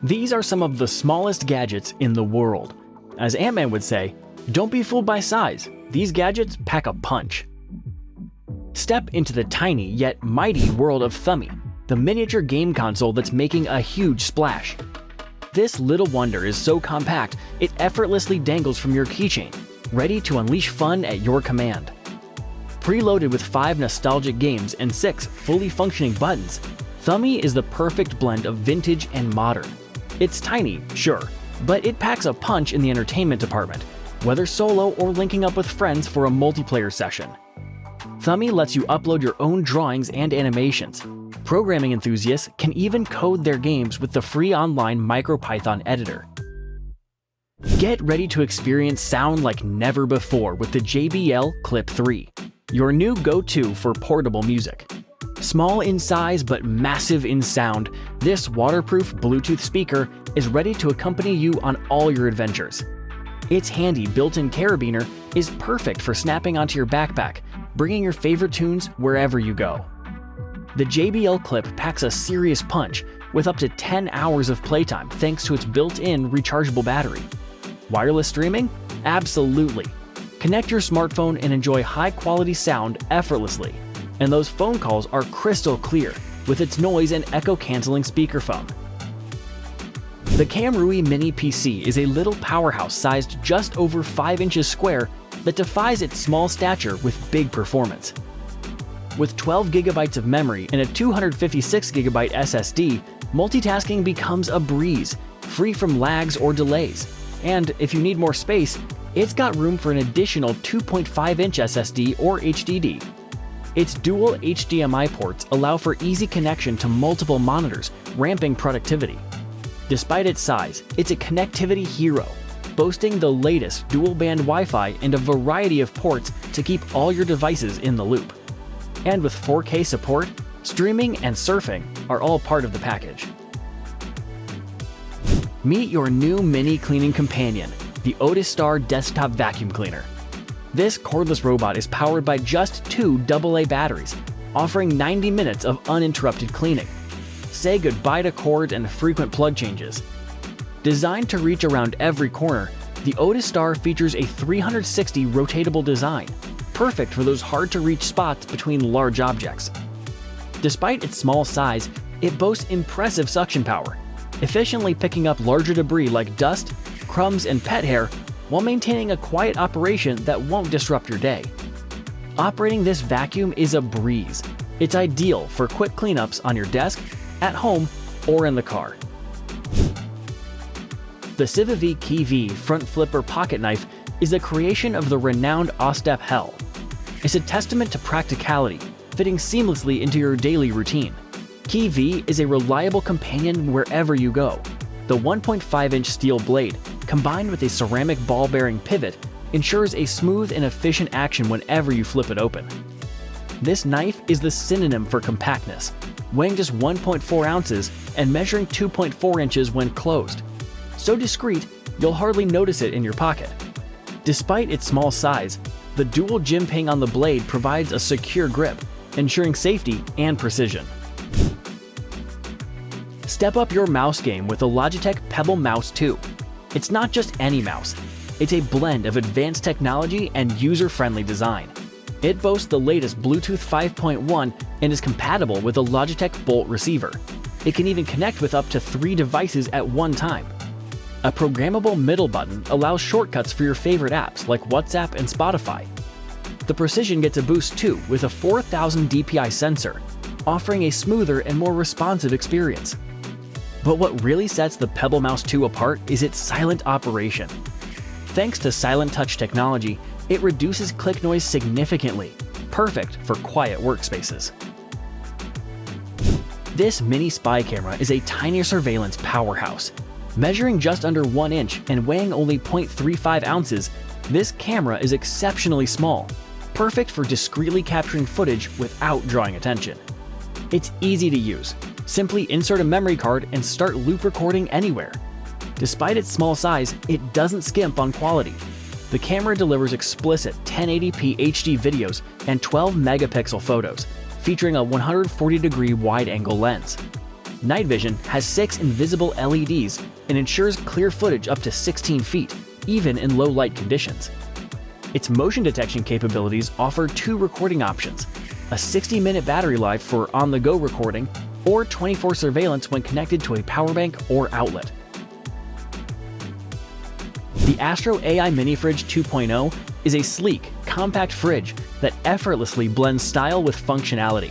These are some of the smallest gadgets in the world. As Ant-Man would say, don't be fooled by size, these gadgets pack a punch. Step into the tiny yet mighty world of Thummy, the miniature game console that's making a huge splash. This little wonder is so compact, it effortlessly dangles from your keychain, ready to unleash fun at your command. Preloaded with 5 nostalgic games and 6 fully functioning buttons, Thummy is the perfect blend of vintage and modern. It's tiny, sure, but it packs a punch in the entertainment department, whether solo or linking up with friends for a multiplayer session. Thummy lets you upload your own drawings and animations. Programming enthusiasts can even code their games with the free online MicroPython editor. Get ready to experience sound like never before with the JBL Clip 3, your new go-to for portable music. Small in size but massive in sound, this waterproof Bluetooth speaker is ready to accompany you on all your adventures. Its handy built-in carabiner is perfect for snapping onto your backpack, bringing your favorite tunes wherever you go. The JBL Clip packs a serious punch with up to 10 hours of playtime thanks to its built-in rechargeable battery. Wireless streaming? Absolutely. Connect your smartphone and enjoy high-quality sound effortlessly. And those phone calls are crystal clear with its noise and echo-canceling speakerphone. The Camrui Mini PC is a little powerhouse sized just over 5 inches square that defies its small stature with big performance. With 12 GB of memory and a 256 GB SSD, multitasking becomes a breeze, free from lags or delays. And if you need more space, it's got room for an additional 2.5-inch SSD or HDD. Its dual HDMI ports allow for easy connection to multiple monitors, ramping productivity. Despite its size, it's a connectivity hero, boasting the latest dual-band Wi-Fi and a variety of ports to keep all your devices in the loop. And with 4K support, streaming and surfing are all part of the package. Meet your new mini cleaning companion, the Otis Star Desktop Vacuum Cleaner. This cordless robot is powered by just 2 AA batteries, offering 90 minutes of uninterrupted cleaning. Say goodbye to cords and frequent plug changes. Designed to reach around every corner, the Otis Star features a 360 rotatable design, perfect for those hard-to-reach spots between large objects. Despite its small size, it boasts impressive suction power, efficiently picking up larger debris like dust, crumbs, and pet hair while maintaining a quiet operation that won't disrupt your day. Operating this vacuum is a breeze. It's ideal for quick cleanups on your desk, at home, or in the car. The Civivi Key V front flipper pocket knife is a creation of the renowned Ostap Hell. It's a testament to practicality, fitting seamlessly into your daily routine. Key V is a reliable companion wherever you go. The 1.5-inch steel blade, combined with a ceramic ball-bearing pivot, ensures a smooth and efficient action whenever you flip it open. This knife is the synonym for compactness, weighing just 1.4 ounces and measuring 2.4 inches when closed. So discreet, you'll hardly notice it in your pocket. Despite its small size, the dual jimping on the blade provides a secure grip, ensuring safety and precision. Step up your mouse game with the Logitech Pebble Mouse 2. It's not just any mouse. It's a blend of advanced technology and user-friendly design. It boasts the latest Bluetooth 5.1 and is compatible with the Logitech Bolt receiver. It can even connect with up to 3 devices at one time. A programmable middle button allows shortcuts for your favorite apps like WhatsApp and Spotify. The precision gets a boost too with a 4000 DPI sensor, offering a smoother and more responsive experience. But what really sets the Pebble Mouse 2 apart is its silent operation. Thanks to Silent Touch technology, it reduces click noise significantly, perfect for quiet workspaces. This mini spy camera is a tiny surveillance powerhouse. Measuring just under 1 inch and weighing only 0.35 ounces, this camera is exceptionally small, perfect for discreetly capturing footage without drawing attention. It's easy to use. Simply insert a memory card and start loop recording anywhere. Despite its small size, it doesn't skimp on quality. The camera delivers explicit 1080p HD videos and 12 megapixel photos, featuring a 140-degree wide-angle lens. Night vision has 6 invisible LEDs and ensures clear footage up to 16 feet, even in low light conditions. Its motion detection capabilities offer 2 recording options: a 60-minute battery life for on-the-go recording, or 24 surveillance when connected to a power bank or outlet. The Astro AI Mini Fridge 2.0 is a sleek, compact fridge that effortlessly blends style with functionality.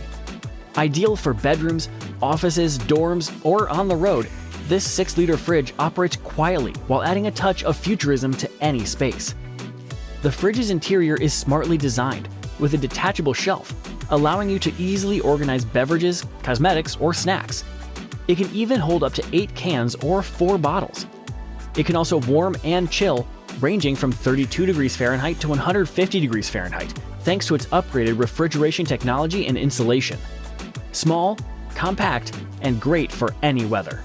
Ideal for bedrooms, offices, dorms, or on the road, this 6-liter fridge operates quietly while adding a touch of futurism to any space. The fridge's interior is smartly designed, with a detachable shelf, allowing you to easily organize beverages, cosmetics, or snacks. It can even hold up to 8 cans or 4 bottles. It can also warm and chill, ranging from 32 degrees Fahrenheit to 150 degrees Fahrenheit, thanks to its upgraded refrigeration technology and insulation. Small, compact, and great for any weather.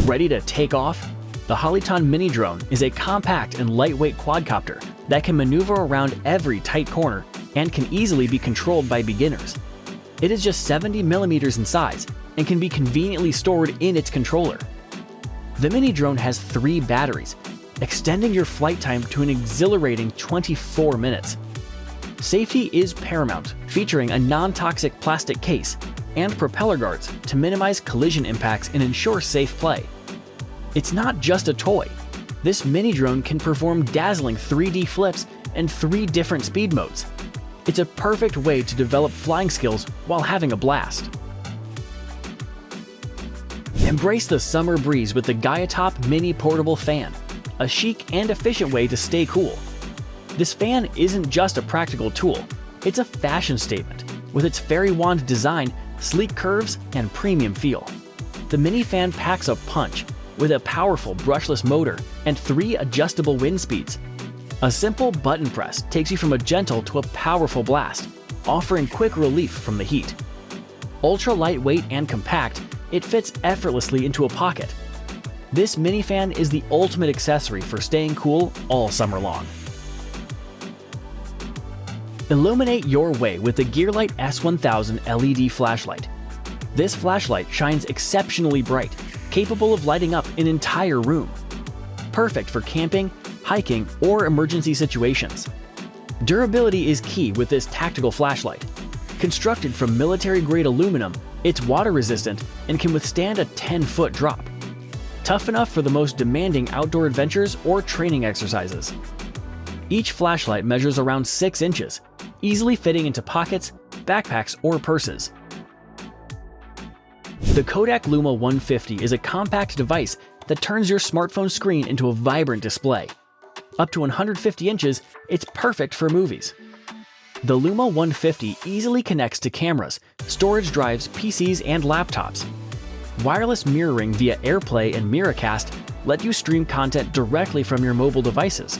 Ready to take off? The Holiton Mini Drone is a compact and lightweight quadcopter that can maneuver around every tight corner and can easily be controlled by beginners. It is just 70 millimeters in size and can be conveniently stored in its controller. The Mini Drone has 3 batteries, extending your flight time to an exhilarating 24 minutes. Safety is paramount, featuring a non-toxic plastic case and propeller guards to minimize collision impacts and ensure safe play. It's not just a toy. This mini drone can perform dazzling 3D flips and 3 different speed modes. It's a perfect way to develop flying skills while having a blast. Embrace the summer breeze with the Gaiatop Mini Portable Fan, a chic and efficient way to stay cool. This fan isn't just a practical tool, it's a fashion statement with its fairy wand design, sleek curves, and premium feel. The mini fan packs a punch with a powerful brushless motor and 3 adjustable wind speeds. A simple button press takes you from a gentle to a powerful blast, offering quick relief from the heat. Ultra lightweight and compact, it fits effortlessly into a pocket. This mini fan is the ultimate accessory for staying cool all summer long. Illuminate your way with the Gearlight S1000 LED flashlight. This flashlight shines exceptionally bright, capable of lighting up an entire room. Perfect for camping, hiking, or emergency situations. Durability is key with this tactical flashlight. Constructed from military-grade aluminum, it's water-resistant and can withstand a 10-foot drop. Tough enough for the most demanding outdoor adventures or training exercises. Each flashlight measures around 6 inches, easily fitting into pockets, backpacks, or purses. The Kodak Luma 150 is a compact device that turns your smartphone screen into a vibrant display. Up to 150 inches, it's perfect for movies. The Luma 150 easily connects to cameras, storage drives, PCs, and laptops. Wireless mirroring via AirPlay and Miracast let you stream content directly from your mobile devices.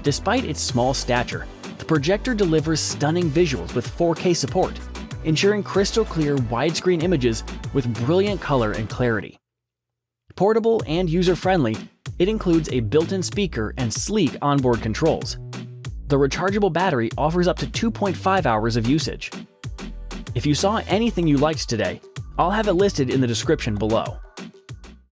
Despite its small stature, the projector delivers stunning visuals with 4K support, ensuring crystal clear widescreen images with brilliant color and clarity. Portable and user-friendly, it includes a built-in speaker and sleek onboard controls. The rechargeable battery offers up to 2.5 hours of usage. If you saw anything you liked today, I'll have it listed in the description below.